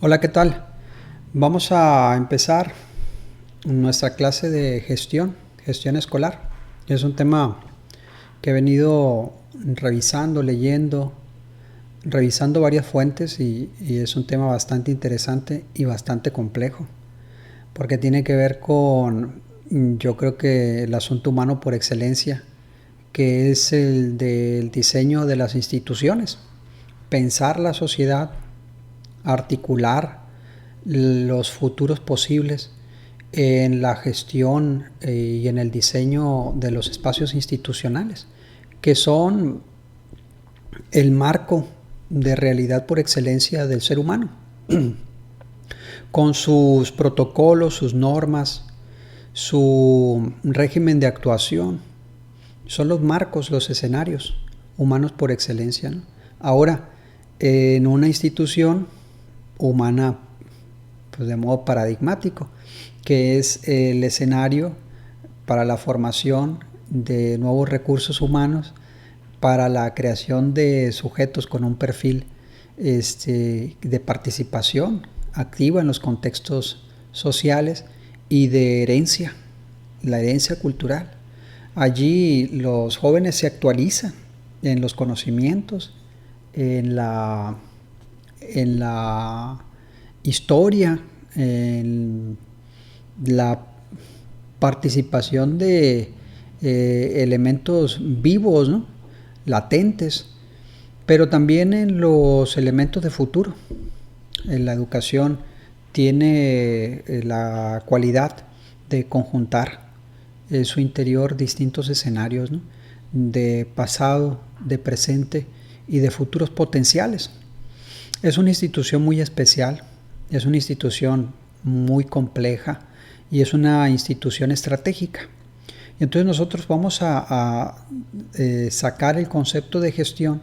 Hola, ¿qué tal? Vamos a empezar nuestra clase de gestión escolar. Es un tema que he venido revisando, leyendo, revisando varias fuentes y es un tema bastante interesante y bastante complejo, porque tiene que ver con, yo creo que el asunto humano por excelencia, que es el del diseño de las instituciones, pensar la sociedad, articular los futuros posibles en la gestión y en el diseño de los espacios institucionales, que son el marco de realidad por excelencia del ser humano, con sus protocolos, sus normas, su régimen de actuación. Son los marcos, los escenarios humanos por excelencia, ¿no? Ahora, en una institución humana, pues de modo paradigmático, que es el escenario para la formación de nuevos recursos humanos, para la creación de sujetos con un perfil de participación activa en los contextos sociales y de herencia, la herencia cultural. Allí los jóvenes se actualizan en los conocimientos, en la historia, en la participación de elementos vivos, ¿no? Latentes, pero también en los elementos de futuro. En la educación tiene la cualidad de conjuntar en su interior distintos escenarios, ¿no? De pasado, de presente y de futuros potenciales. Es una institución muy especial, es una institución muy compleja y es una institución estratégica. Y entonces nosotros vamos a sacar el concepto de gestión,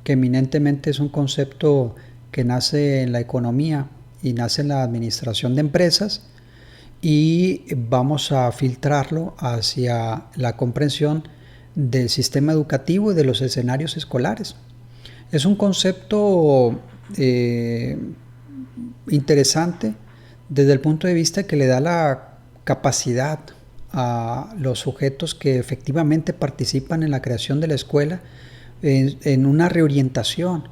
que eminentemente es un concepto que nace en la economía y nace en la administración de empresas, y vamos a filtrarlo hacia la comprensión del sistema educativo y de los escenarios escolares. Es un concepto interesante desde el punto de vista que le da la capacidad a los sujetos que efectivamente participan en la creación de la escuela en una reorientación.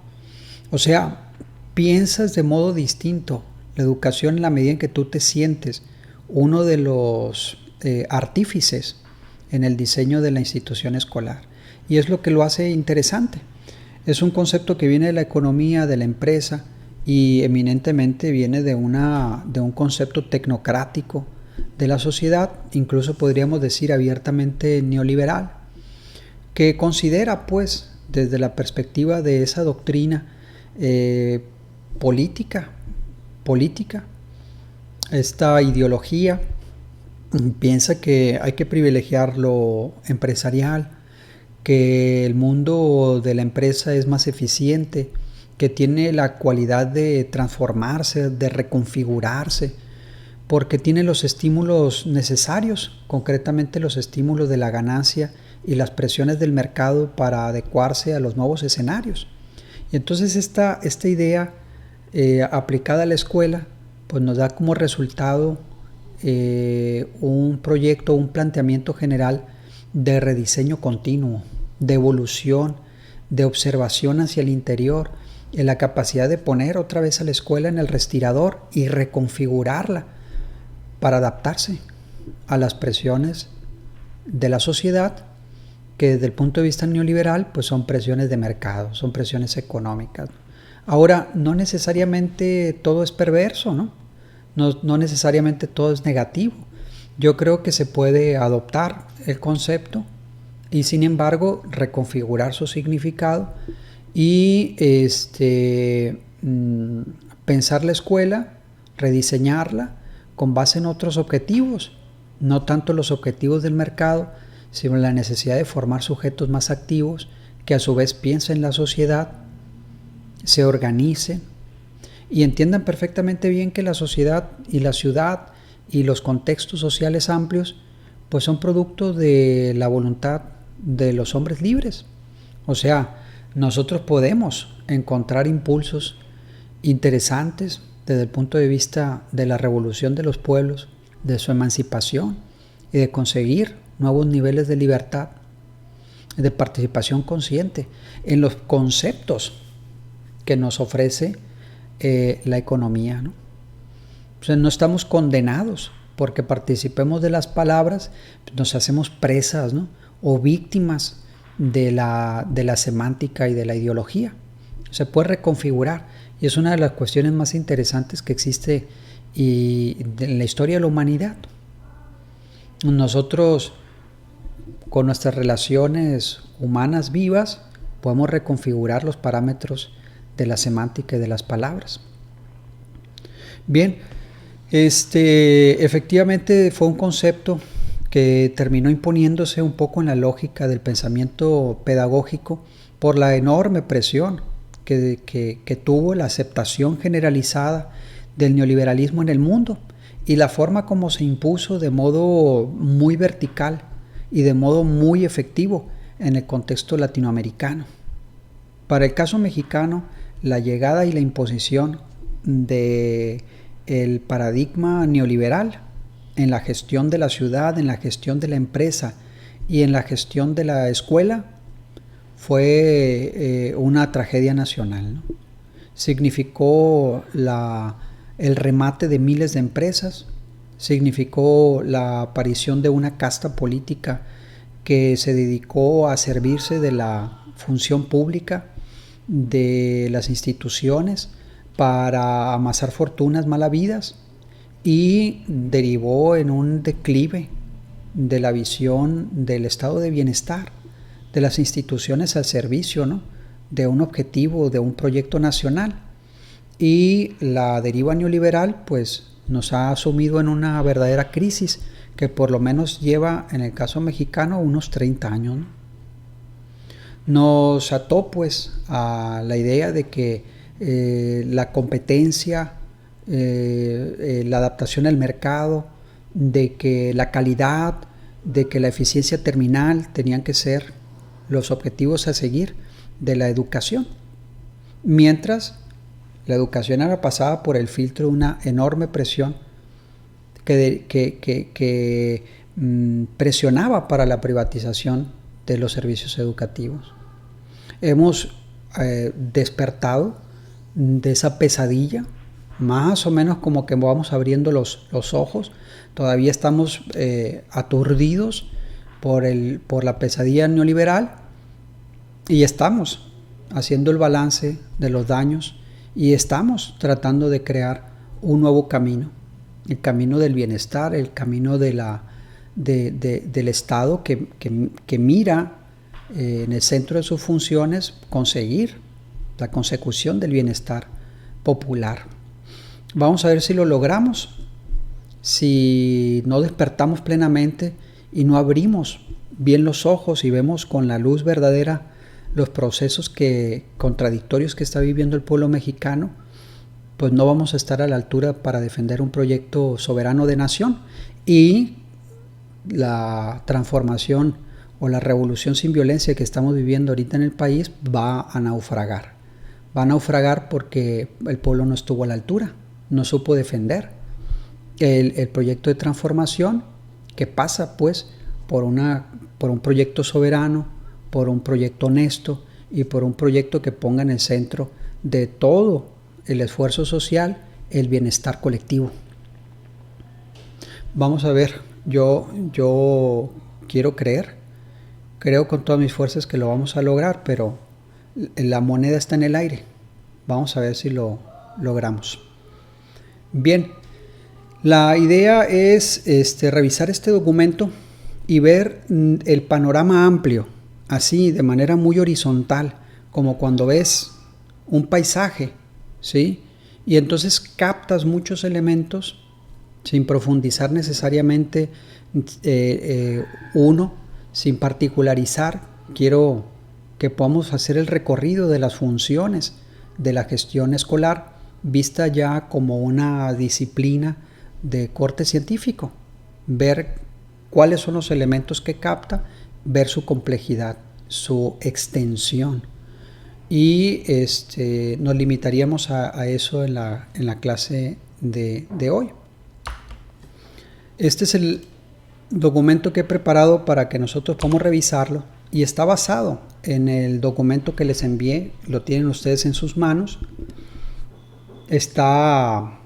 O sea, piensas de modo distinto la educación en la medida en que tú te sientes uno de los artífices en el diseño de la institución escolar. Y es lo que lo hace interesante. Es un concepto que viene de la economía, de la empresa, y eminentemente viene de un concepto tecnocrático de la sociedad, incluso podríamos decir abiertamente neoliberal, que considera, pues, desde la perspectiva de esa doctrina política, esta ideología, piensa que hay que privilegiar lo empresarial, que el mundo de la empresa es más eficiente, que tiene la cualidad de transformarse, de reconfigurarse, porque tiene los estímulos necesarios, concretamente los estímulos de la ganancia y las presiones del mercado para adecuarse a los nuevos escenarios. Y entonces esta idea aplicada a la escuela, pues nos da como resultado un proyecto, un planteamiento general de rediseño continuo, de evolución, de observación hacia el interior, en la capacidad de poner otra vez a la escuela en el respirador y reconfigurarla para adaptarse a las presiones de la sociedad, que desde el punto de vista neoliberal pues son presiones de mercado, son presiones económicas. Ahora, no necesariamente todo es perverso, ¿no? No necesariamente todo es negativo. Yo creo que se puede adoptar el concepto y sin embargo reconfigurar su significado y pensar la escuela, rediseñarla con base en otros objetivos, no tanto los objetivos del mercado, sino la necesidad de formar sujetos más activos que a su vez piensen la sociedad, se organicen y entiendan perfectamente bien que la sociedad y la ciudad y los contextos sociales amplios pues son producto de la voluntad de los hombres libres. O sea, nosotros podemos encontrar impulsos interesantes desde el punto de vista de la revolución de los pueblos, de su emancipación y de conseguir nuevos niveles de libertad, de participación consciente en los conceptos que nos ofrece la economía, ¿no? O sea, no estamos condenados porque participemos de las palabras, nos hacemos presas, ¿no? O víctimas de la semántica y de la ideología. Se puede reconfigurar y es una de las cuestiones más interesantes que existe en la historia de la humanidad. Nosotros, con nuestras relaciones humanas vivas, podemos reconfigurar los parámetros de la semántica y de las palabras. Bien, efectivamente fue un concepto que terminó imponiéndose un poco en la lógica del pensamiento pedagógico por la enorme presión que tuvo la aceptación generalizada del neoliberalismo en el mundo y la forma como se impuso de modo muy vertical y de modo muy efectivo en el contexto latinoamericano. Para el caso mexicano, la llegada y la imposición del paradigma neoliberal en la gestión de la ciudad, en la gestión de la empresa y en la gestión de la escuela fue una tragedia nacional, ¿no? Significó el remate de miles de empresas, significó la aparición de una casta política que se dedicó a servirse de la función pública, de las instituciones, para amasar fortunas mal habidas, y derivó en un declive de la visión del estado de bienestar, de las instituciones al servicio, ¿no?, de un objetivo, de un proyecto nacional. Y la deriva neoliberal pues nos ha sumido en una verdadera crisis que por lo menos lleva, en el caso mexicano, unos 30 años, ¿no? Nos ató pues a la idea de que la competencia, la adaptación al mercado, de que la calidad, de que la eficiencia terminal tenían que ser los objetivos a seguir de la educación, mientras la educación era pasada por el filtro de una enorme presión que presionaba para la privatización de los servicios educativos. Hemos despertado de esa pesadilla, más o menos como que vamos abriendo los ojos. Todavía estamos aturdidos por la pesadilla neoliberal y estamos haciendo el balance de los daños y estamos tratando de crear un nuevo camino, el camino del bienestar, el camino del Estado que mira en el centro de sus funciones conseguir la consecución del bienestar popular. Vamos a ver si lo logramos, si no despertamos plenamente y no abrimos bien los ojos y vemos con la luz verdadera los procesos contradictorios que está viviendo el pueblo mexicano, pues no vamos a estar a la altura para defender un proyecto soberano de nación, y la transformación o la revolución sin violencia que estamos viviendo ahorita en el país va a naufragar. Va a naufragar porque el pueblo no estuvo a la altura, no supo defender el proyecto de transformación que pasa pues por un proyecto soberano, por un proyecto honesto y por un proyecto que ponga en el centro de todo el esfuerzo social el bienestar colectivo. Vamos a ver, yo creo con todas mis fuerzas que lo vamos a lograr, pero la moneda está en el aire. Vamos a ver si lo logramos. Bien, la idea es revisar este documento y ver el panorama amplio, así de manera muy horizontal, como cuando ves un paisaje, ¿sí? Y entonces captas muchos elementos sin profundizar necesariamente uno, sin particularizar. Quiero que podamos hacer el recorrido de las funciones de la gestión escolar vista ya como una disciplina de corte científico, ver cuáles son los elementos que capta, ver su complejidad, su extensión. y nos limitaríamos a eso en la clase de hoy. Este es el documento que he preparado para que nosotros podamos revisarlo y está basado en el documento que les envié, lo tienen ustedes en sus manos. Está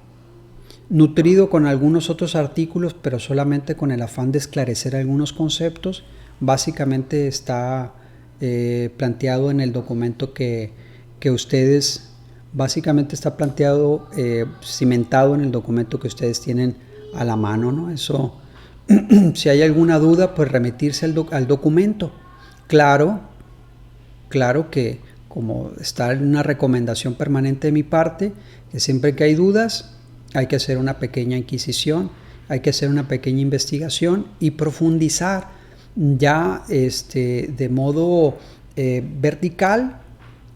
nutrido con algunos otros artículos, pero solamente con el afán de esclarecer algunos conceptos. Básicamente está planteado en el documento que ustedes, básicamente está planteado, cimentado en el documento que ustedes tienen a la mano, ¿no? Eso, si hay alguna duda, pues remitirse al documento. Claro que como está en una recomendación permanente de mi parte, que siempre que hay dudas, hay que hacer una pequeña inquisición, hay que hacer una pequeña investigación y profundizar ya de modo vertical,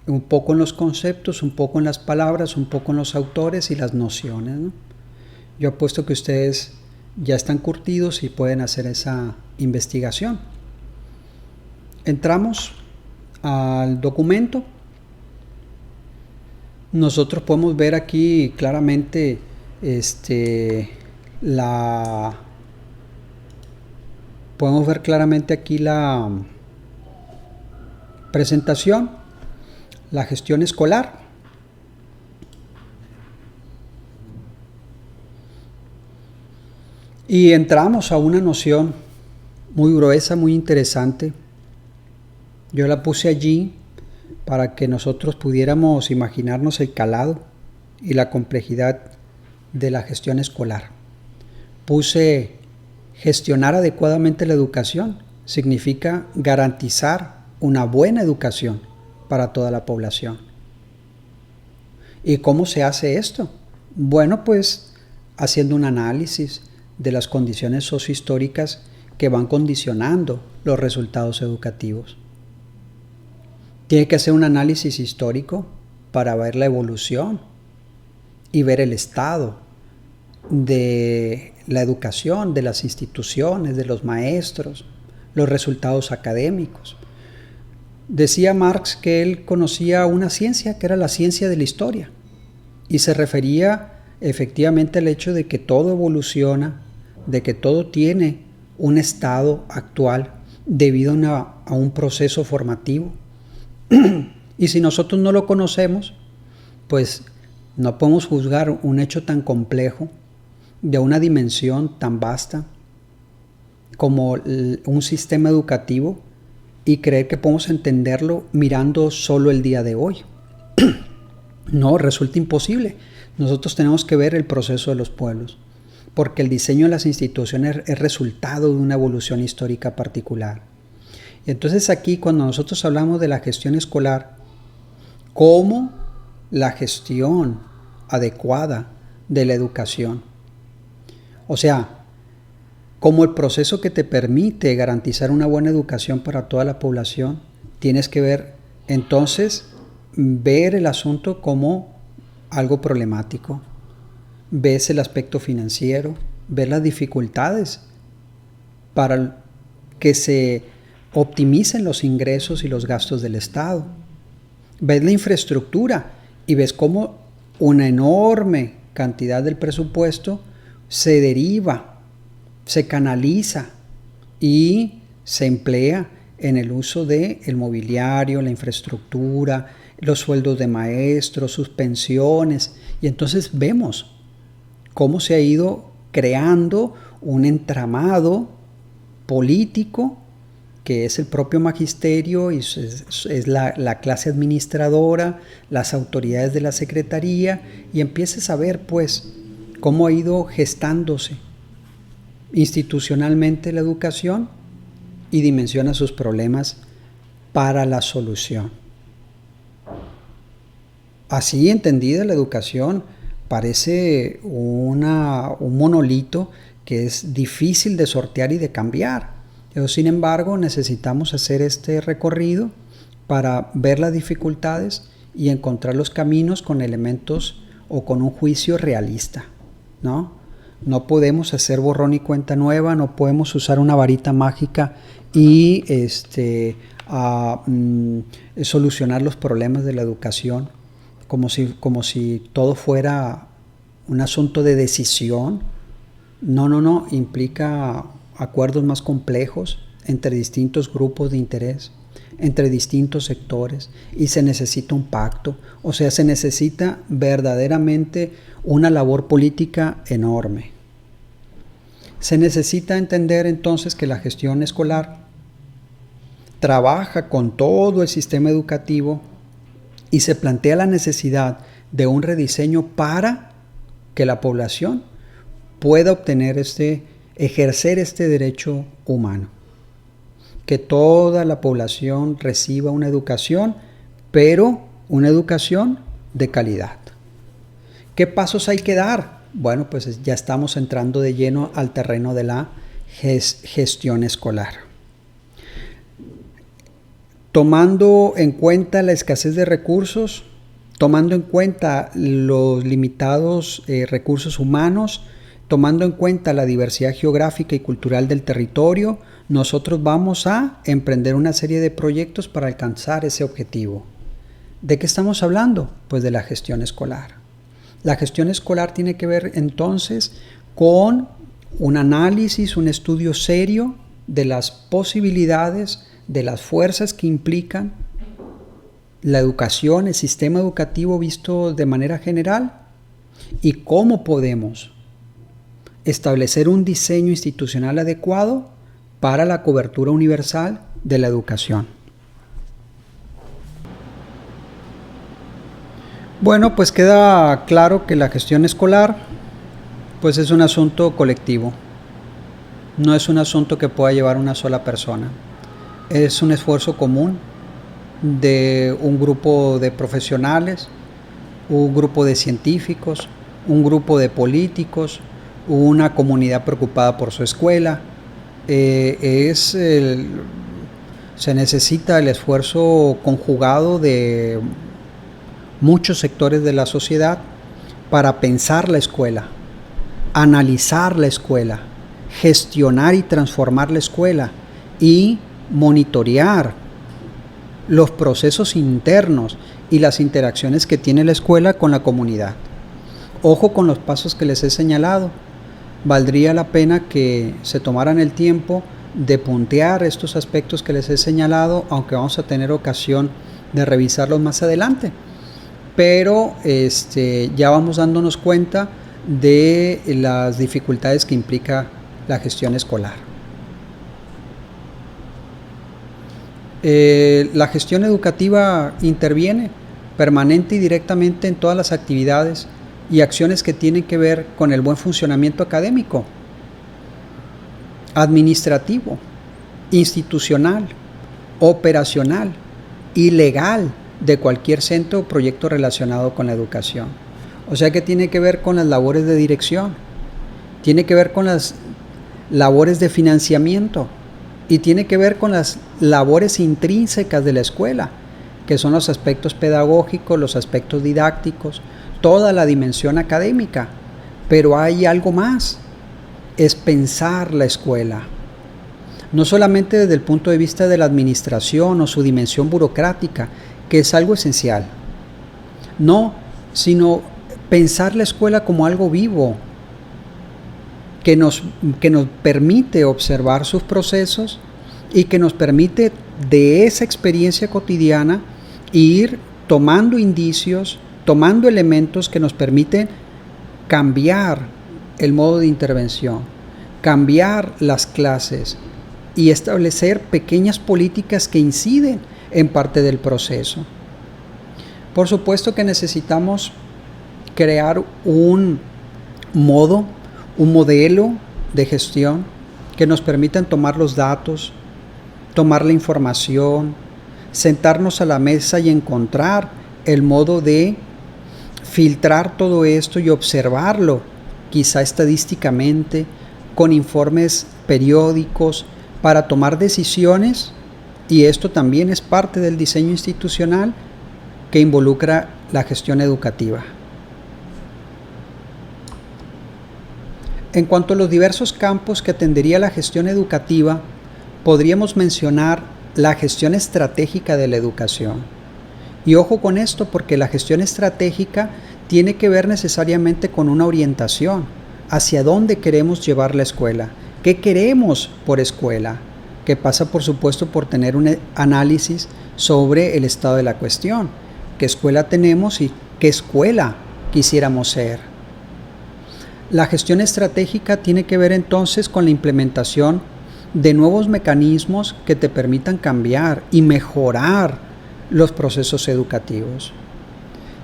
un poco en los conceptos, un poco en las palabras, un poco en los autores y las nociones, ¿no? Yo apuesto que ustedes ya están curtidos y pueden hacer esa investigación. Entramos al documento. Nosotros podemos ver aquí claramente podemos ver claramente aquí la presentación, la gestión escolar. Y entramos a una noción muy gruesa, muy interesante. Yo la puse allí para que nosotros pudiéramos imaginarnos el calado y la complejidad de la gestión escolar. Puse gestionar adecuadamente la educación, significa garantizar una buena educación para toda la población. ¿Y cómo se hace esto? Bueno, pues haciendo un análisis de las condiciones sociohistóricas que van condicionando los resultados educativos. Tiene que hacer un análisis histórico para ver la evolución y ver el estado de la educación, de las instituciones, de los maestros, los resultados académicos. Decía Marx que él conocía una ciencia que era la ciencia de la historia y se refería efectivamente al hecho de que todo evoluciona, de que todo tiene un estado actual debido a un proceso formativo. Y si nosotros no lo conocemos, pues no podemos juzgar un hecho tan complejo, de una dimensión tan vasta como un sistema educativo, y creer que podemos entenderlo mirando solo el día de hoy. No, resulta imposible. Nosotros tenemos que ver el proceso de los pueblos, porque el diseño de las instituciones es resultado de una evolución histórica particular. Y entonces aquí, cuando nosotros hablamos de la gestión escolar, como la gestión adecuada de la educación, o sea, como el proceso que te permite garantizar una buena educación para toda la población, tienes que ver entonces, ver el asunto como algo problemático. Ves el aspecto financiero, ves las dificultades para que se optimicen los ingresos y los gastos del Estado. Ves la infraestructura y ves cómo una enorme cantidad del presupuesto se deriva, se canaliza y se emplea en el uso del mobiliario, la infraestructura, los sueldos de maestros, sus pensiones. Y entonces vemos cómo se ha ido creando un entramado político que es el propio magisterio y es la clase administradora, las autoridades de la secretaría, y empiezas a ver pues cómo ha ido gestándose institucionalmente la educación y dimensiona sus problemas para la solución. Así entendida, la educación parece un monolito que es difícil de sortear y de cambiar. Pero sin embargo, necesitamos hacer este recorrido para ver las dificultades y encontrar los caminos con elementos o con un juicio realista, ¿no? No podemos hacer borrón y cuenta nueva, no podemos usar una varita mágica y a solucionar los problemas de la educación, como si todo fuera un asunto de decisión. No, implica acuerdos más complejos entre distintos grupos de interés, entre distintos sectores, y se necesita un pacto. O sea, se necesita verdaderamente una labor política enorme. Se necesita entender entonces que la gestión escolar trabaja con todo el sistema educativo y se plantea la necesidad de un rediseño para que la población pueda ejercer este derecho humano. Que toda la población reciba una educación, pero una educación de calidad. ¿Qué pasos hay que dar? Bueno, pues ya estamos entrando de lleno al terreno de la gestión escolar. Tomando en cuenta la escasez de recursos, tomando en cuenta los limitados recursos humanos, tomando en cuenta la diversidad geográfica y cultural del territorio, nosotros vamos a emprender una serie de proyectos para alcanzar ese objetivo. ¿De qué estamos hablando? Pues de la gestión escolar. La gestión escolar tiene que ver entonces con un análisis, un estudio serio de las posibilidades, de las fuerzas que implican la educación, el sistema educativo visto de manera general, y cómo podemos establecer un diseño institucional adecuado para la cobertura universal de la educación. Bueno, pues queda claro que la gestión escolar pues es un asunto colectivo. No es un asunto que pueda llevar una sola persona. Es un esfuerzo común de un grupo de profesionales, un grupo de científicos, un grupo de políticos, una comunidad preocupada por su escuela. Se necesita el esfuerzo conjugado de muchos sectores de la sociedad para pensar la escuela, analizar la escuela, gestionar y transformar la escuela y monitorear los procesos internos y las interacciones que tiene la escuela con la comunidad. Ojo con los pasos que les he señalado. Valdría la pena que se tomaran el tiempo de puntear estos aspectos que les he señalado, aunque vamos a tener ocasión de revisarlos más adelante. Pero ya vamos dándonos cuenta de las dificultades que implica la gestión escolar. La gestión educativa interviene permanente y directamente en todas las actividades y acciones que tienen que ver con el buen funcionamiento académico, administrativo, institucional, operacional y legal de cualquier centro o proyecto relacionado con la educación. O sea que tiene que ver con las labores de dirección, tiene que ver con las labores de financiamiento y tiene que ver con las labores intrínsecas de la escuela, que son los aspectos pedagógicos, los aspectos didácticos, toda la dimensión académica. Pero hay algo más, es pensar la escuela. No solamente desde el punto de vista de la administración o su dimensión burocrática, que es algo esencial. No, sino pensar la escuela como algo vivo, que nos permite observar sus procesos y que nos permite de esa experiencia cotidiana ir tomando indicios, tomando elementos que nos permiten cambiar el modo de intervención, cambiar las clases y establecer pequeñas políticas que inciden en parte del proceso. Por supuesto que necesitamos crear un modelo de gestión que nos permitan tomar los datos, tomar la información, sentarnos a la mesa y encontrar el modo de filtrar todo esto y observarlo, quizá estadísticamente, con informes periódicos, para tomar decisiones, y esto también es parte del diseño institucional que involucra la gestión educativa. En cuanto a los diversos campos que atendería la gestión educativa, podríamos mencionar la gestión estratégica de la educación. Y ojo con esto, porque la gestión estratégica tiene que ver necesariamente con una orientación hacia dónde queremos llevar la escuela, qué queremos por escuela, que pasa por supuesto por tener un análisis sobre el estado de la cuestión, qué escuela tenemos y qué escuela quisiéramos ser. La gestión estratégica tiene que ver entonces con la implementación de nuevos mecanismos que te permitan cambiar y mejorar los procesos educativos.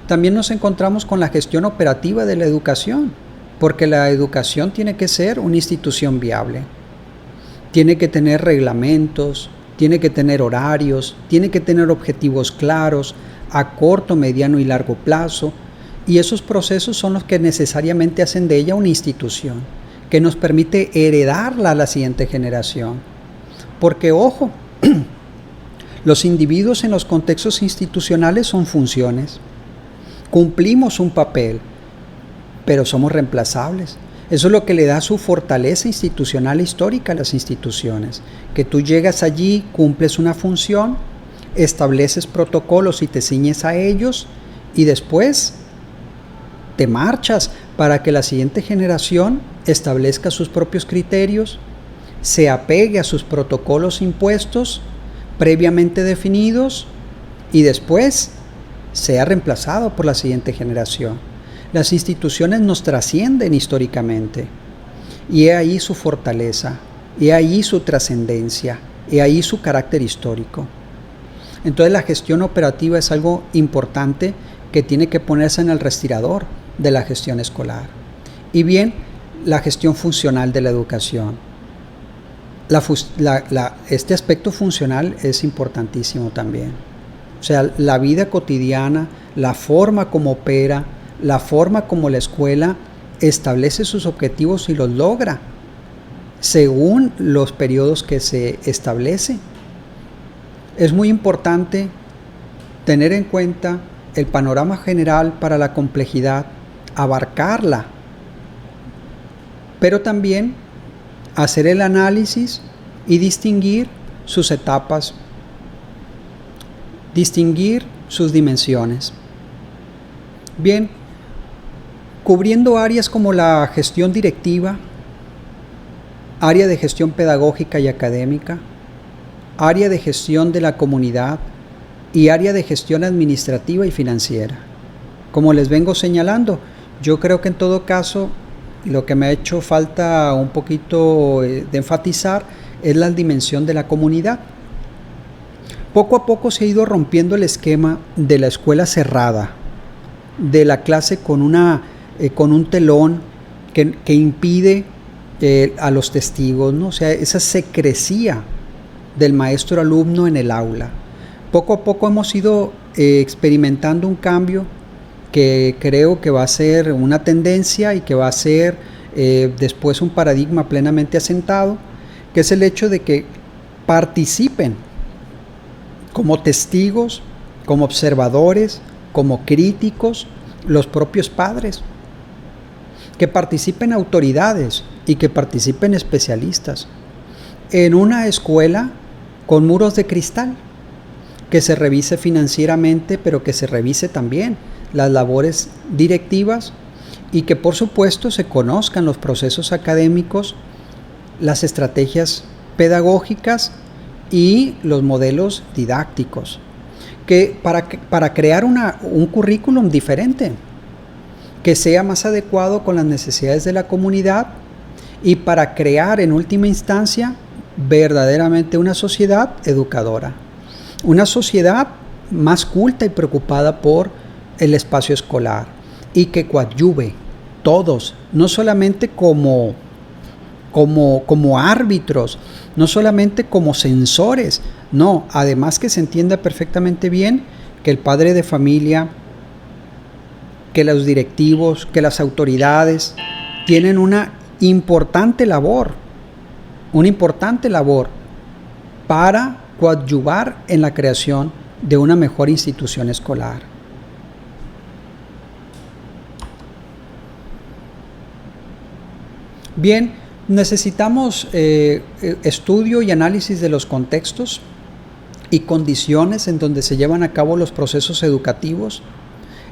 También nos encontramos con la gestión operativa de la educación, porque la educación tiene que ser una institución viable. Tiene que tener reglamentos, tiene que tener horarios, tiene que tener objetivos claros a corto, mediano y largo plazo, y esos procesos son los que necesariamente hacen de ella una institución, que nos permite heredarla a la siguiente generación. Porque, ojo, los individuos en los contextos institucionales son funciones. Cumplimos un papel, pero somos reemplazables. Eso es lo que le da su fortaleza institucional e histórica a las instituciones. Que tú llegas allí, cumples una función, estableces protocolos y te ciñes a ellos, y después te marchas para que la siguiente generación establezca sus propios criterios, se apegue a sus protocolos impuestos, previamente definidos, y después sea reemplazado por la siguiente generación. Las instituciones nos trascienden históricamente, y he ahí su fortaleza, he ahí su trascendencia, he ahí su carácter histórico. Entonces la gestión operativa es algo importante que tiene que ponerse en el respirador de la gestión escolar. Y bien, la gestión funcional de la educación. Este aspecto funcional es importantísimo también. O sea, la vida cotidiana, la forma como opera, la forma como la escuela establece sus objetivos y los logra según los periodos que se establece. Es muy importante tener en cuenta el panorama general para la complejidad, abarcarla, pero también hacer el análisis y distinguir sus etapas, distinguir sus dimensiones. Bien, cubriendo áreas como la gestión directiva, área de gestión pedagógica y académica, área de gestión de la comunidad y área de gestión administrativa y financiera. Como les vengo señalando, yo creo que en todo caso lo que me ha hecho falta un poquito de enfatizar es la dimensión de la comunidad. Poco a poco se ha ido rompiendo el esquema de la escuela cerrada, de la clase con un telón que impide a los testigos, ¿no? O sea, esa secrecía del maestro-alumno en el aula. Poco a poco hemos ido experimentando un cambio que creo que va a ser una tendencia y que va a ser después un paradigma plenamente asentado, que es el hecho de que participen como testigos, como observadores, como críticos, los propios padres, que participen autoridades y que participen especialistas en una escuela con muros de cristal, que se revise financieramente, pero que se revise también las labores directivas y que por supuesto se conozcan los procesos académicos, las estrategias pedagógicas y los modelos didácticos, que para crear un currículum diferente, que sea más adecuado con las necesidades de la comunidad y para crear en última instancia verdaderamente una sociedad educadora, una sociedad más culta y preocupada por el espacio escolar y que coadyuve todos, no solamente como árbitros, no solamente como censores, no, además que se entienda perfectamente bien que el padre de familia, que los directivos, que las autoridades tienen una importante labor para coadyuvar en la creación de una mejor institución escolar. Bien, necesitamos estudio y análisis de los contextos y condiciones en donde se llevan a cabo los procesos educativos,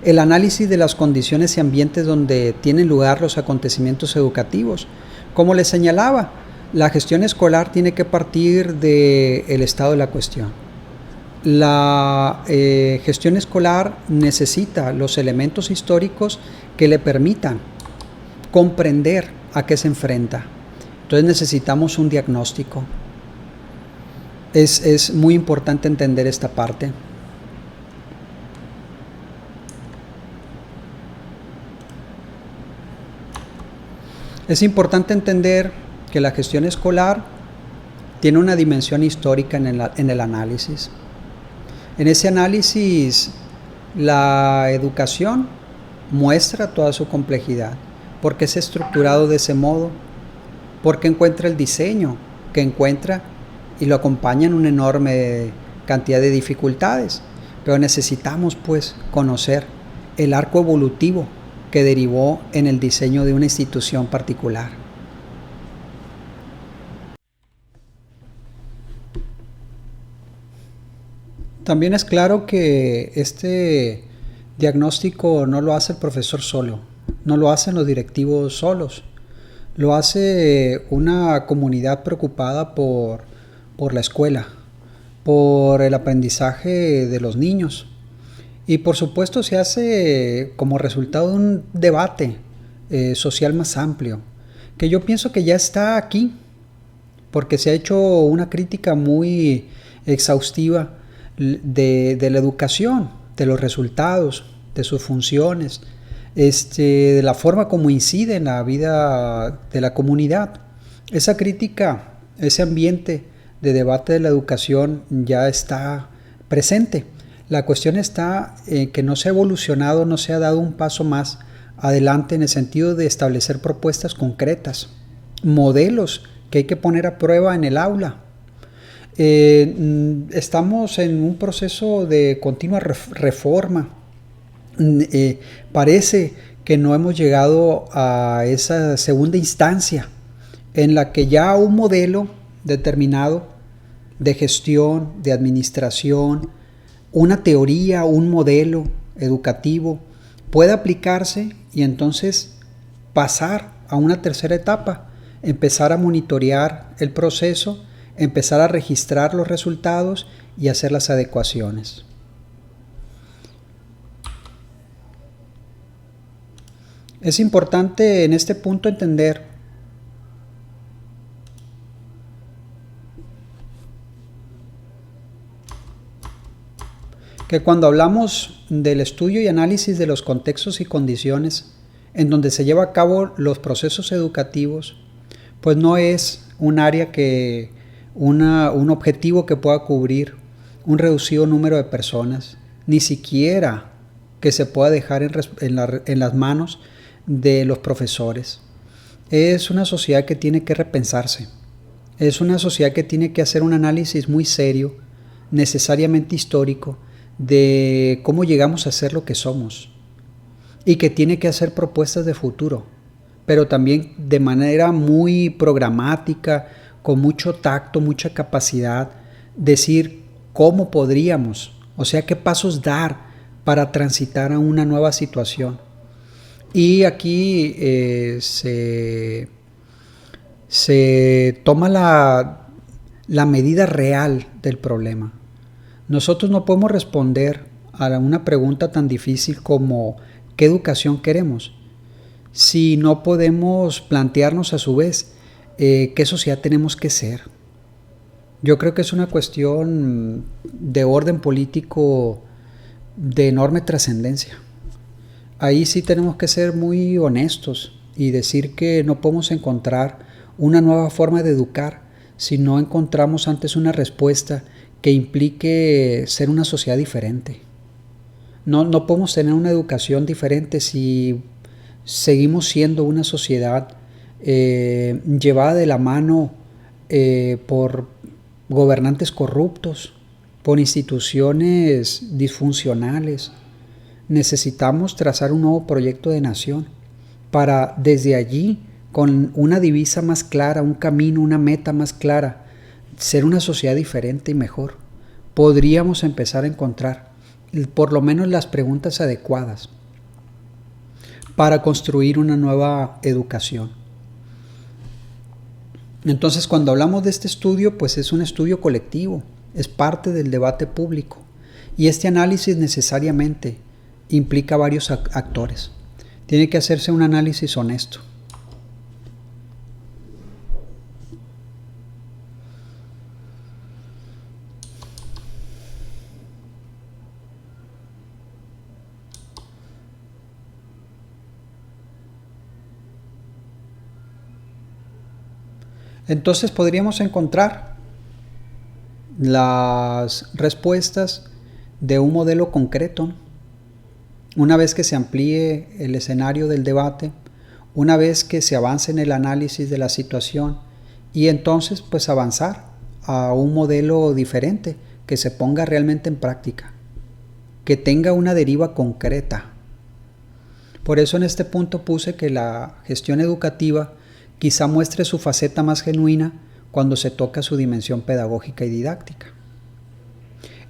el análisis de las condiciones y ambientes donde tienen lugar los acontecimientos educativos. Como les señalaba, la gestión escolar tiene que partir del estado de la cuestión. La gestión escolar necesita los elementos históricos que le permitan comprender a qué se enfrenta. Entonces necesitamos un diagnóstico. Es muy importante entender esta parte. Es importante entender que la gestión escolar tiene una dimensión histórica en el análisis. En ese análisis, la educación muestra toda su complejidad, porque es estructurado de ese modo, porque encuentra el diseño que encuentra y lo acompañan una enorme cantidad de dificultades. Pero necesitamos pues conocer el arco evolutivo que derivó en el diseño de una institución particular. También es claro que este diagnóstico no lo hace el profesor solo, no lo hacen los directivos solos, lo hace una comunidad preocupada por la escuela, por el aprendizaje de los niños. Y por supuesto se hace como resultado de un debate social más amplio, que yo pienso que ya está aquí, porque se ha hecho una crítica muy exhaustiva de la educación, de los resultados, de sus funciones, de la forma como incide en la vida de la comunidad. Esa crítica, ese ambiente de debate de la educación ya está presente. La cuestión está en que no se ha evolucionado, no se ha dado un paso más adelante en el sentido de establecer propuestas concretas, modelos que hay que poner a prueba en el aula. Estamos en un proceso de continua reforma. Parece que no hemos llegado a esa segunda instancia en la que ya un modelo determinado de gestión, de administración, una teoría, un modelo educativo puede aplicarse y entonces pasar a una tercera etapa, empezar a monitorear el proceso, empezar a registrar los resultados y hacer las adecuaciones. Es importante en este punto entender que cuando hablamos del estudio y análisis de los contextos y condiciones en donde se lleva a cabo los procesos educativos, pues no es un área un objetivo que pueda cubrir un reducido número de personas, ni siquiera que se pueda dejar en las manos de los profesores. Es una sociedad que tiene que repensarse, es una sociedad que tiene que hacer un análisis muy serio, necesariamente histórico, de cómo llegamos a ser lo que somos y que tiene que hacer propuestas de futuro, pero también de manera muy programática, con mucho tacto, mucha capacidad, decir cómo podríamos, o sea, qué pasos dar para transitar a una nueva situación. Y aquí se toma la medida real del problema. Nosotros no podemos responder a una pregunta tan difícil como ¿qué educación queremos? Si no podemos plantearnos a su vez qué sociedad tenemos que ser. Yo creo que es una cuestión de orden político de enorme trascendencia. Ahí sí tenemos que ser muy honestos y decir que no podemos encontrar una nueva forma de educar si no encontramos antes una respuesta que implique ser una sociedad diferente. No podemos tener una educación diferente si seguimos siendo una sociedad llevada de la mano por gobernantes corruptos, por instituciones disfuncionales. Necesitamos trazar un nuevo proyecto de nación para desde allí, con una divisa más clara, un camino, una meta más clara, ser una sociedad diferente y mejor, podríamos empezar a encontrar por lo menos las preguntas adecuadas para construir una nueva educación. Entonces, cuando hablamos de este estudio, pues es un estudio colectivo, es parte del debate público. Y este análisis necesariamente implica varios actores. Tiene que hacerse un análisis honesto. Entonces podríamos encontrar las respuestas de un modelo concreto. Una vez que se amplíe el escenario del debate, una vez que se avance en el análisis de la situación y entonces pues avanzar a un modelo diferente que se ponga realmente en práctica, que tenga una deriva concreta. Por eso en este punto puse que la gestión educativa quizá muestre su faceta más genuina cuando se toca su dimensión pedagógica y didáctica.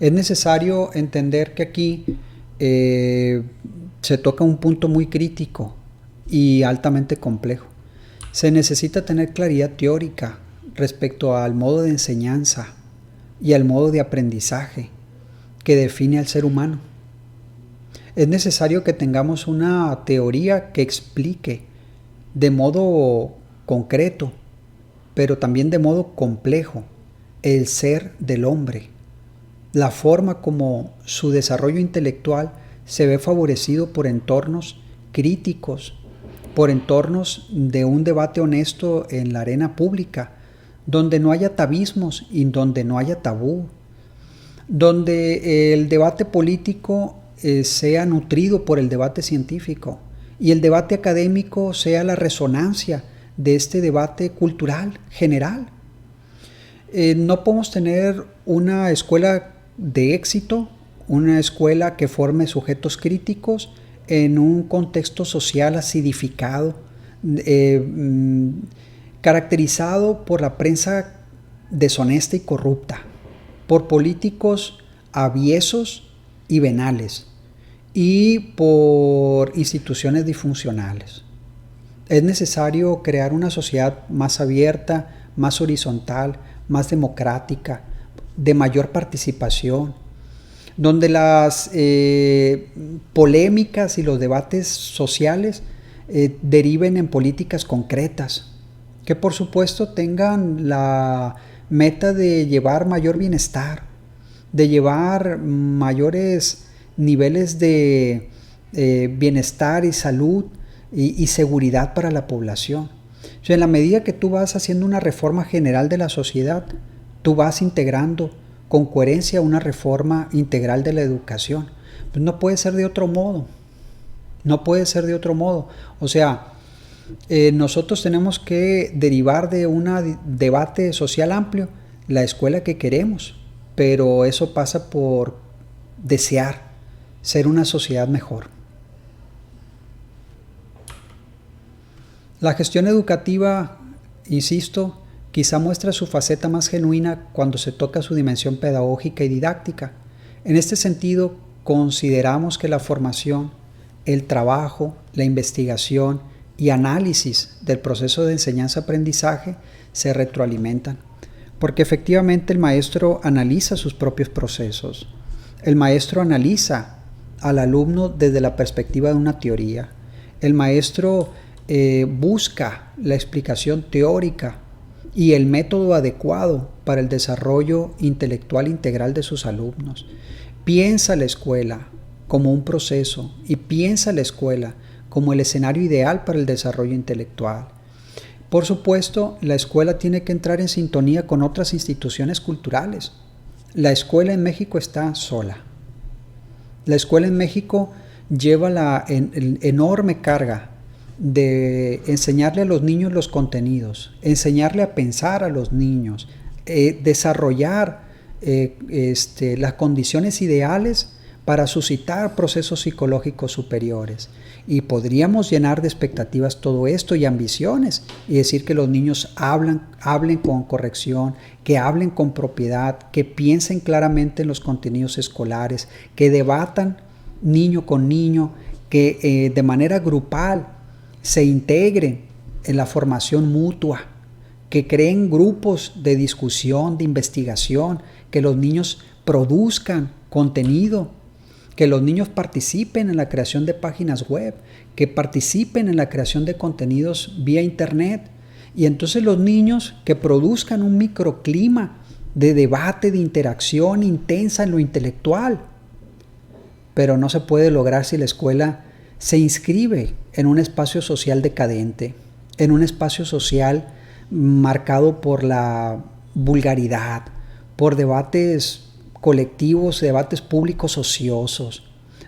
Es necesario entender que aquí se toca un punto muy crítico y altamente complejo. Se necesita tener claridad teórica respecto al modo de enseñanza y al modo de aprendizaje que define al ser humano. Es necesario que tengamos una teoría que explique de modo concreto, pero también de modo complejo, el ser del hombre, la forma como su desarrollo intelectual se ve favorecido por entornos críticos, por entornos de un debate honesto en la arena pública, donde no haya atavismos y donde no haya tabú, donde el debate político sea nutrido por el debate científico y el debate académico sea la resonancia de este debate cultural general. No podemos tener una escuela de éxito, una escuela que forme sujetos críticos en un contexto social acidificado, caracterizado por la prensa deshonesta y corrupta, por políticos aviesos y venales y por instituciones disfuncionales. Es necesario crear una sociedad más abierta, más horizontal, más democrática, de mayor participación, donde las polémicas y los debates sociales deriven en políticas concretas, que por supuesto tengan la meta de llevar mayor bienestar, de llevar mayores niveles de bienestar y salud y seguridad para la población. O sea, en la medida que tú vas haciendo una reforma general de la sociedad, tú vas integrando con coherencia una reforma integral de la educación. Pues no puede ser de otro modo. No puede ser de otro modo. O sea, nosotros tenemos que derivar de un debate social amplio la escuela que queremos, pero eso pasa por desear ser una sociedad mejor. La gestión educativa, insisto, quizá muestra su faceta más genuina cuando se toca su dimensión pedagógica y didáctica. En este sentido, consideramos que la formación, el trabajo, la investigación y análisis del proceso de enseñanza-aprendizaje se retroalimentan, porque efectivamente el maestro analiza sus propios procesos. El maestro analiza al alumno desde la perspectiva de una teoría. El maestro busca la explicación teórica y el método adecuado para el desarrollo intelectual integral de sus alumnos. Piensa la escuela como un proceso y piensa la escuela como el escenario ideal para el desarrollo intelectual. Por supuesto, la escuela tiene que entrar en sintonía con otras instituciones culturales. La escuela en México está sola. La escuela en México lleva la enorme carga de enseñarle a los niños los contenidos, enseñarle a pensar a los niños, desarrollar las condiciones ideales para suscitar procesos psicológicos superiores. Y podríamos llenar de expectativas todo esto y ambiciones y decir que los niños hablen con corrección, que hablen con propiedad, que piensen claramente en los contenidos escolares, que debatan niño con niño, que de manera grupal se integren en la formación mutua, que creen grupos de discusión, de investigación, que los niños produzcan contenido, que los niños participen en la creación de páginas web, que participen en la creación de contenidos vía internet. Y entonces los niños que produzcan un microclima de debate, de interacción intensa en lo intelectual. Pero no se puede lograr si la escuela se inscribe en un espacio social decadente, en un espacio social marcado por la vulgaridad, por debates colectivos, debates públicos ociosos,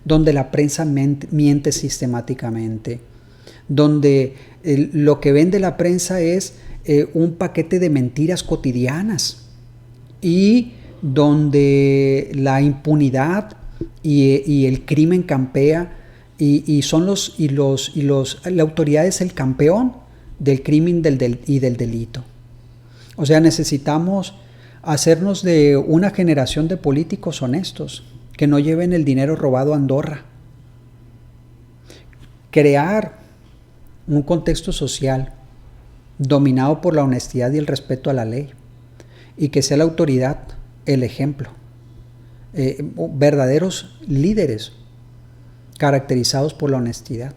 donde la prensa miente sistemáticamente, donde lo que vende la prensa es un paquete de mentiras cotidianas y donde la impunidad y el crimen campea la autoridad es el campeón del crimen y del delito. O sea, necesitamos hacernos de una generación de políticos honestos, que no lleven el dinero robado a Andorra. Crear un contexto social dominado por la honestidad y el respeto a la ley, y que sea la autoridad el ejemplo. Verdaderos líderes caracterizados por la honestidad.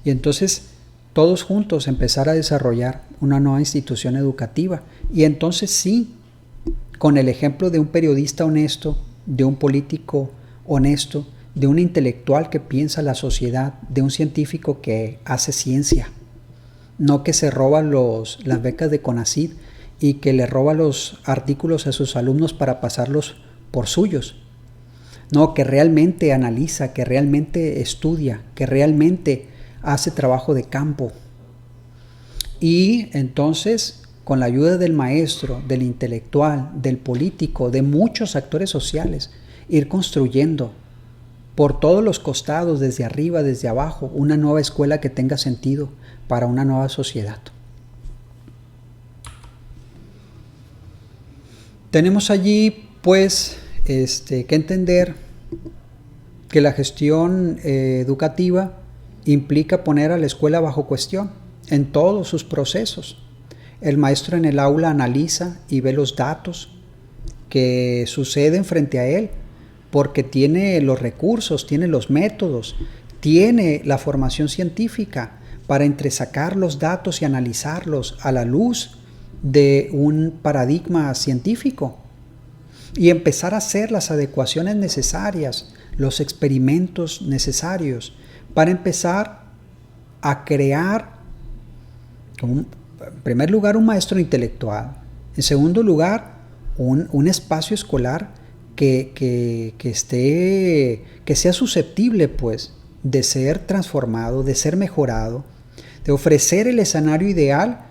Y entonces todos juntos empezar a desarrollar una nueva institución educativa. Y entonces sí, con el ejemplo de un periodista honesto, de un político honesto, de un intelectual que piensa la sociedad, de un científico que hace ciencia, no que se roba las becas de CONACYT y que le roba los artículos a sus alumnos para pasarlos por suyos. No, que realmente analiza, que realmente estudia, que realmente hace trabajo de campo. Y entonces, con la ayuda del maestro, del intelectual, del político, de muchos actores sociales, ir construyendo por todos los costados, desde arriba, desde abajo, una nueva escuela que tenga sentido para una nueva sociedad. Tenemos allí, pues, que entender que la gestión educativa implica poner a la escuela bajo cuestión en todos sus procesos. El maestro en el aula analiza y ve los datos que suceden frente a él, porque tiene los recursos, tiene los métodos, tiene la formación científica para entresacar los datos y analizarlos a la luz de un paradigma científico y empezar a hacer las adecuaciones necesarias, los experimentos necesarios para empezar a crear, en primer lugar, un maestro intelectual, en segundo lugar, un espacio escolar que sea susceptible, pues, de ser transformado, de ser mejorado, de ofrecer el escenario ideal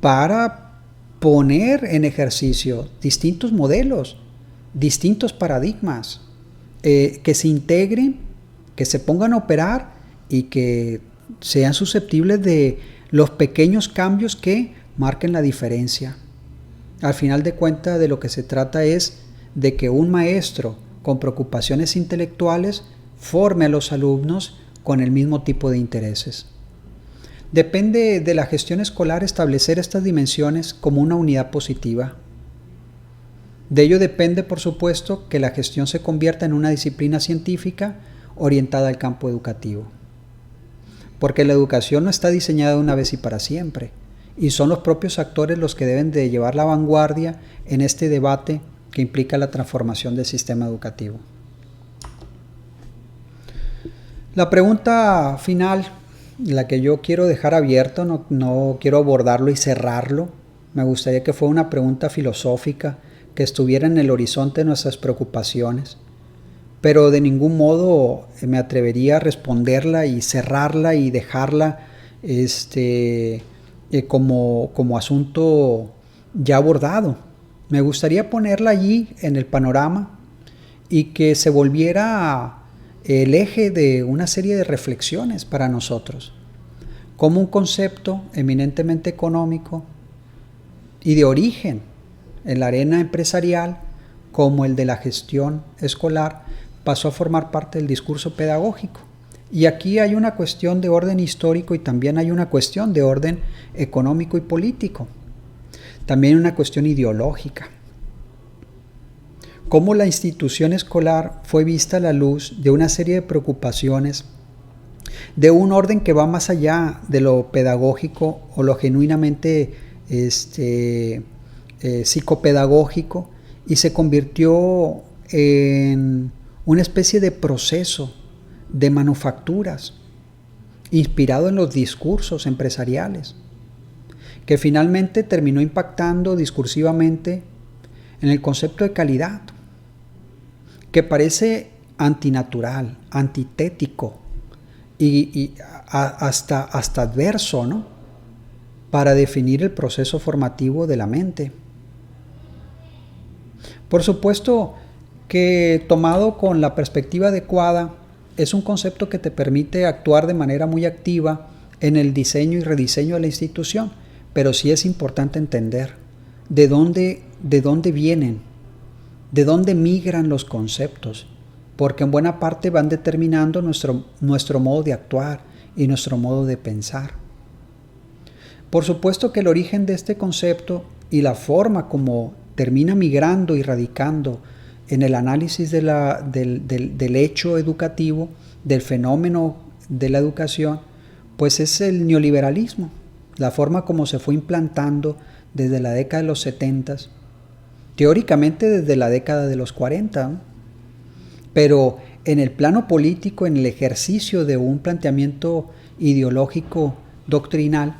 para poner en ejercicio distintos modelos, distintos paradigmas, que se integren, que se pongan a operar y que sean susceptibles de los pequeños cambios que marquen la diferencia. Al final de cuentas, de lo que se trata es de que un maestro con preocupaciones intelectuales forme a los alumnos con el mismo tipo de intereses. Depende de la gestión escolar establecer estas dimensiones como una unidad positiva. De ello depende, por supuesto, que la gestión se convierta en una disciplina científica orientada al campo educativo. Porque la educación no está diseñada una vez y para siempre, y son los propios actores los que deben de llevar la vanguardia en este debate que implica la transformación del sistema educativo. La pregunta final, la que yo quiero dejar abierta, no quiero abordarlo y cerrarlo, me gustaría que fuera una pregunta filosófica que estuviera en el horizonte de nuestras preocupaciones, pero de ningún modo me atrevería a responderla y cerrarla y dejarla como asunto ya abordado. Me gustaría ponerla allí en el panorama y que se volviera el eje de una serie de reflexiones para nosotros, como un concepto eminentemente económico y de origen en la arena empresarial, como el de la gestión escolar, pasó a formar parte del discurso pedagógico. Y aquí hay una cuestión de orden histórico y también hay una cuestión de orden económico y político. También una cuestión ideológica. Cómo la institución escolar fue vista a la luz de una serie de preocupaciones de un orden que va más allá de lo pedagógico o lo genuinamente psicopedagógico, y se convirtió en una especie de proceso de manufacturas inspirado en los discursos empresariales, que finalmente terminó impactando discursivamente en el concepto de calidad, que parece antinatural, antitético y hasta adverso, ¿no?, para definir el proceso formativo de la mente. Por supuesto que, tomado con la perspectiva adecuada, es un concepto que te permite actuar de manera muy activa en el diseño y rediseño de la institución, pero sí es importante entender de dónde vienen, de dónde migran los conceptos, porque en buena parte van determinando nuestro modo de actuar y nuestro modo de pensar. Por supuesto que el origen de este concepto y la forma como termina migrando y radicando en el análisis del hecho educativo, del fenómeno de la educación, pues es el neoliberalismo, la forma como se fue implantando desde la década de los 70, teóricamente desde la década de los 40, ¿no? Pero en el plano político, en el ejercicio de un planteamiento ideológico doctrinal,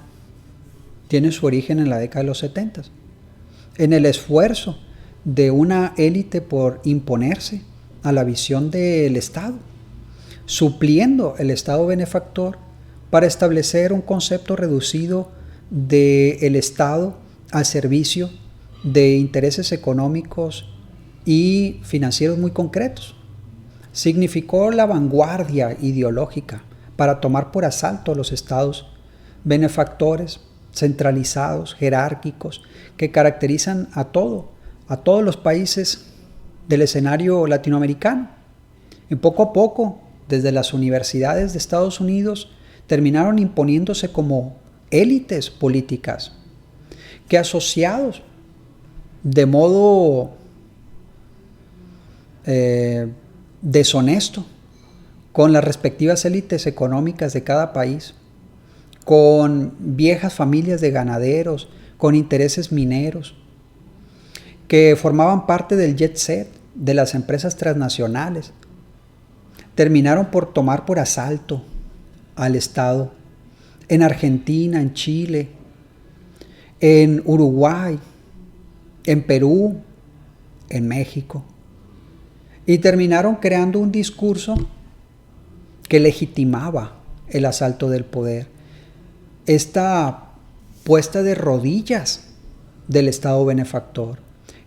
tiene su origen en la década de los 70, en el esfuerzo de una élite por imponerse a la visión del Estado, supliendo el Estado benefactor para establecer un concepto reducido del Estado al servicio de intereses económicos y financieros muy concretos. Significó la vanguardia ideológica para tomar por asalto a los estados benefactores, centralizados, jerárquicos, que caracterizan a todos los países del escenario latinoamericano. Y poco a poco, desde las universidades de Estados Unidos, terminaron imponiéndose como élites políticas, que, asociados de modo deshonesto con las respectivas élites económicas de cada país, con viejas familias de ganaderos, con intereses mineros, que formaban parte del jet set de las empresas transnacionales, terminaron por tomar por asalto al Estado en Argentina, en Chile, en Uruguay, en Perú, en México, y terminaron creando un discurso que legitimaba el asalto del poder, esta puesta de rodillas del Estado benefactor,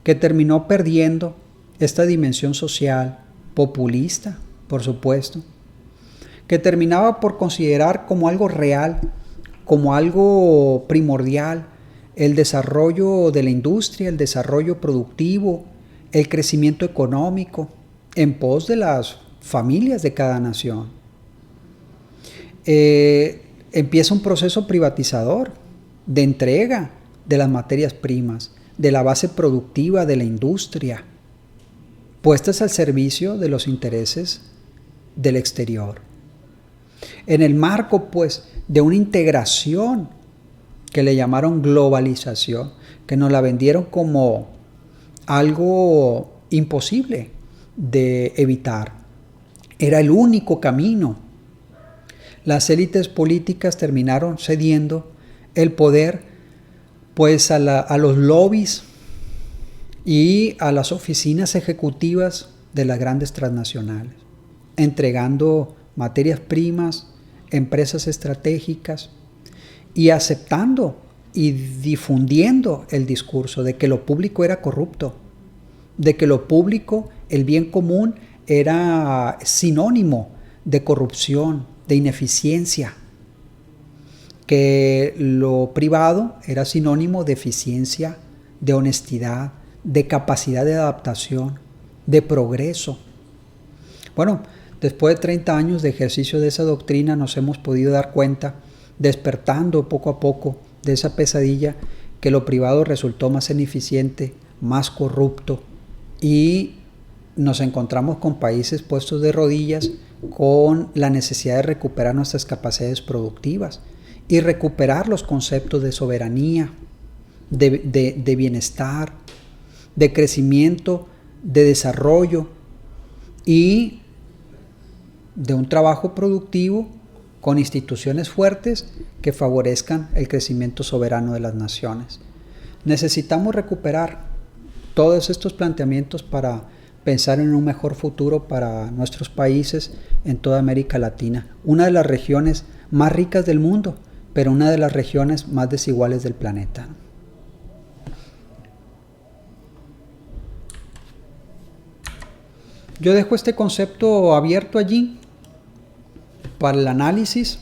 que terminó perdiendo esta dimensión social populista, por supuesto, que terminaba por considerar como algo real, como algo primordial, el desarrollo de la industria, el desarrollo productivo, el crecimiento económico en pos de las familias de cada nación. Empieza un proceso privatizador de entrega de las materias primas, de la base productiva de la industria, puestas al servicio de los intereses del exterior. En el marco, pues, de una integración que le llamaron globalización, que nos la vendieron como algo imposible de evitar. Era el único camino. Las élites políticas terminaron cediendo el poder, pues, a los lobbies y a las oficinas ejecutivas de las grandes transnacionales, entregando materias primas, empresas estratégicas, y aceptando y difundiendo el discurso de que lo público era corrupto, de que lo público, el bien común, era sinónimo de corrupción, de ineficiencia, que lo privado era sinónimo de eficiencia, de honestidad, de capacidad de adaptación, de progreso. Bueno, después de 30 años de ejercicio de esa doctrina nos hemos podido dar cuenta, despertando poco a poco de esa pesadilla, que lo privado resultó más ineficiente, más corrupto, y nos encontramos con países puestos de rodillas con la necesidad de recuperar nuestras capacidades productivas y recuperar los conceptos de soberanía, de bienestar, de crecimiento, de desarrollo y de un trabajo productivo con instituciones fuertes que favorezcan el crecimiento soberano de las naciones. Necesitamos recuperar todos estos planteamientos para pensar en un mejor futuro para nuestros países en toda América Latina, una de las regiones más ricas del mundo, pero una de las regiones más desiguales del planeta. Yo dejo este concepto abierto allí para el análisis,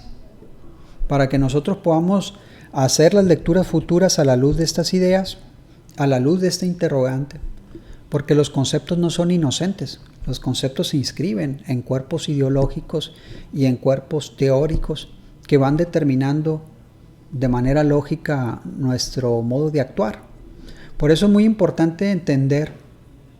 para que nosotros podamos hacer las lecturas futuras a la luz de estas ideas, a la luz de este interrogante, porque los conceptos no son inocentes, los conceptos se inscriben en cuerpos ideológicos y en cuerpos teóricos que van determinando de manera lógica nuestro modo de actuar. Por eso es muy importante entender,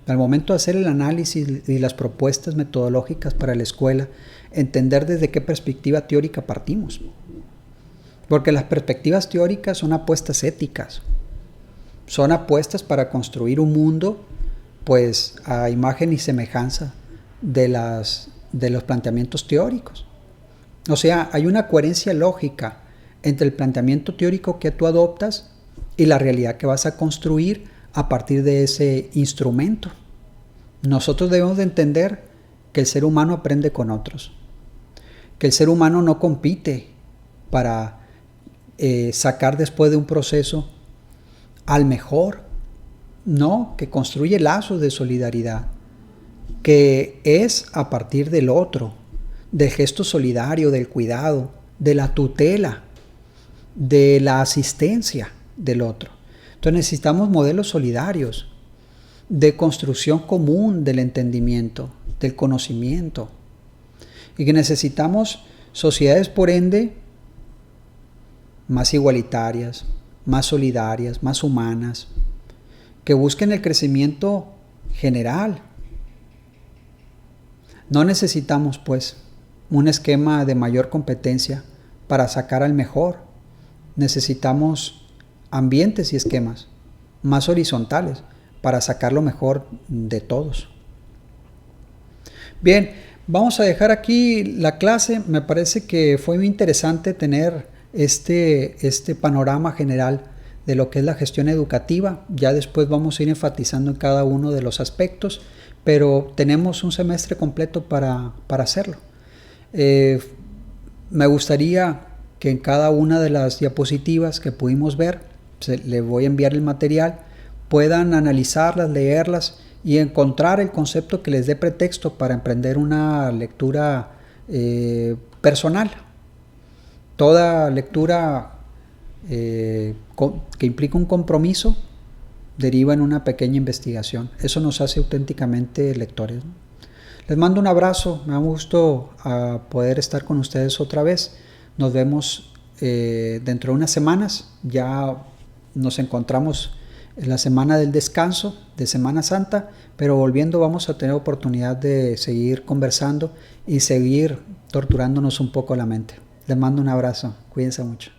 al momento de hacer el análisis y las propuestas metodológicas para la escuela, entender desde qué perspectiva teórica partimos. Porque las perspectivas teóricas son apuestas éticas, son apuestas para construir un mundo pues a imagen y semejanza de los planteamientos teóricos. O sea, hay una coherencia lógica entre el planteamiento teórico que tú adoptas y la realidad que vas a construir a partir de ese instrumento. Nosotros debemos de entender que el ser humano aprende con otros, que el ser humano no compite para sacar después de un proceso al mejor, no, que construye lazos de solidaridad, que es a partir del otro, del gesto solidario, del cuidado, de la tutela, de la asistencia del otro. Entonces necesitamos modelos solidarios, de construcción común del entendimiento, del conocimiento, y que necesitamos sociedades, por ende, más igualitarias, más solidarias, más humanas, que busquen el crecimiento general. No necesitamos, pues, un esquema de mayor competencia para sacar al mejor. Necesitamos ambientes y esquemas más horizontales para sacar lo mejor de todos. Bien, vamos a dejar aquí la clase. Me parece que fue muy interesante tener este panorama general de lo que es la gestión educativa. Ya después vamos a ir enfatizando en cada uno de los aspectos, pero tenemos un semestre completo para hacerlo. Me gustaría que en cada una de las diapositivas que pudimos ver, le voy a enviar el material, puedan analizarlas, leerlas y encontrar el concepto que les dé pretexto para emprender una lectura personal. Toda lectura que implica un compromiso deriva en una pequeña investigación. Eso nos hace auténticamente lectores, ¿no? Les mando un abrazo, me da gusto poder estar con ustedes otra vez. Nos vemos dentro de unas semanas. Ya nos encontramos en la semana del descanso, de Semana Santa, pero volviendo vamos a tener oportunidad de seguir conversando y seguir torturándonos un poco la mente. Les mando un abrazo, cuídense mucho.